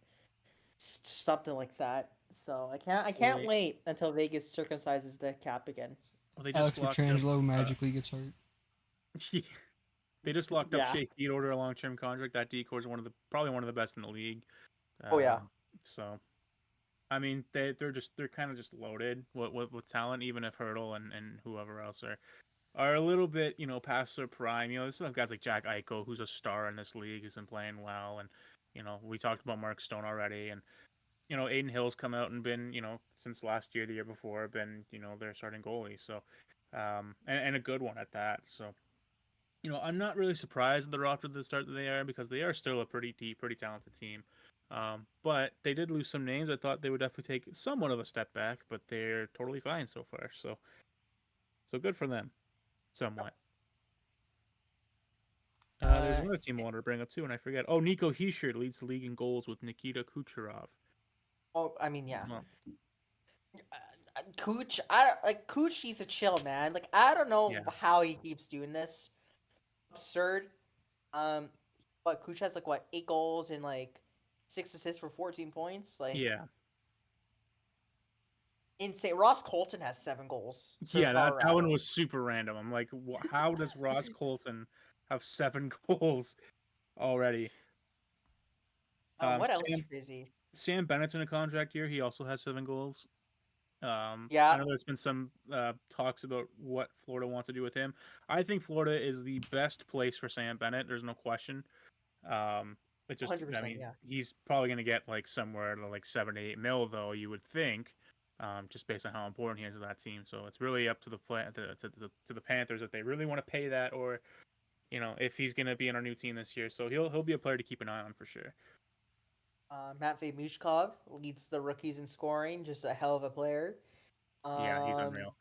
something like that. So I can't wait until Vegas circumcises the cap again. Well, they just Alex locked up. Pietrangelo magically gets hurt. They just locked up Yeah. Shea Theodore a long-term contract. That decor is probably one of the best in the league. Oh yeah. So, I mean, they're kind of just loaded with talent. Even if Hurdle and whoever else are a little bit past their prime. There's some guys like Jack Eichel, who's a star in this league, who's been playing well, and we talked about Mark Stone already, and Aiden Hill's come out and been since last year, the year before, been their starting goalie. So, and a good one at that. So. I'm not really surprised that they're off to the start that they are because they are still a pretty deep, pretty talented team. But they did lose some names. I thought they would definitely take somewhat of a step back, but they're totally fine so far. So good for them, somewhat. There's another team I wanted to bring up too, and I forget. Oh, Nico Hischier leads the league in goals with Nikita Kucherov. Oh, I mean, yeah. Well, Cooch, Cooch. He's a chill man. Like I don't know how he keeps doing this. Absurd. But Cooch has like what 8 goals and like 6 assists for 14 points. Like yeah, insane. Ross Colton has 7 goals. Yeah, that one was super random. I'm like, how does Ross Colton have 7 goals already? What else is crazy? Sam Bennett's in a contract year. He also has 7 goals. Yeah. I know there's been some talks about what Florida wants to do with him. I think Florida is the best place for Sam Bennett. There's no question. It just, I mean, he's probably going to get like somewhere to like 7 to 8 mil, though. You would think, just based on how important he is to that team. So it's really up to the Panthers if they really want to pay that, or if he's going to be in our new team this year. So he'll be a player to keep an eye on for sure. Matvei Michkov leads the rookies in scoring. Just a hell of a player. Yeah, he's unreal.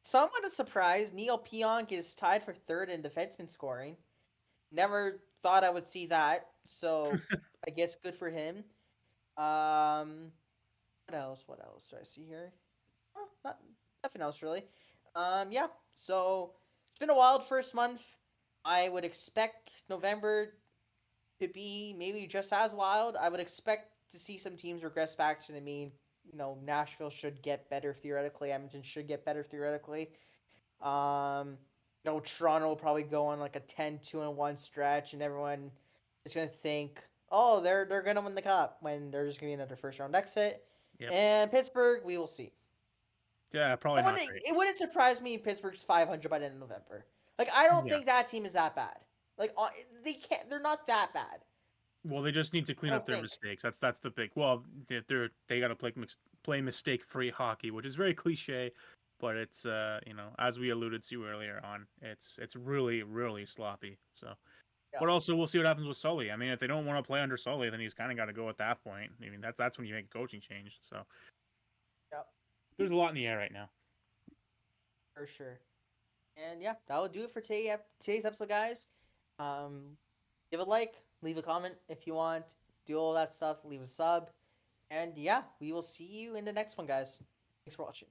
Somewhat a surprise, Neil Pionk is tied for 3rd in defenseman scoring. Never thought I would see that, so I guess good for him. What else? What else do I see here? Oh, nothing else really. Yeah. So it's been a wild first month. I would expect November to be maybe just as wild. I would expect to see some teams regress back to the mean. Nashville should get better theoretically. Edmonton should get better theoretically. Toronto will probably go on like a 10-2-1 stretch, and everyone is going to think, oh, they're going to win the cup when there's going to be another first round exit. Yep. And Pittsburgh, we will see. Yeah, probably not. It wouldn't surprise me if Pittsburgh's 500 by the end of November. Like, I don't think that team is that bad. Like, they're not that bad. Well, they just need to clean up their mistakes. That's the big. Well, they got to play mistake-free hockey, which is very cliche, but it's as we alluded to earlier on, it's really, really sloppy. So, but also we'll see what happens with Sully. I mean, if they don't want to play under Sully, then he's kind of got to go at that point. I mean, that's when you make a coaching change. So, there's a lot in the air right now. For sure. And yeah, that will do it for today's episode, guys. Give a like, leave a comment if you want, do all that stuff, leave a sub, and yeah, we will see you in the next one, guys. Thanks for watching.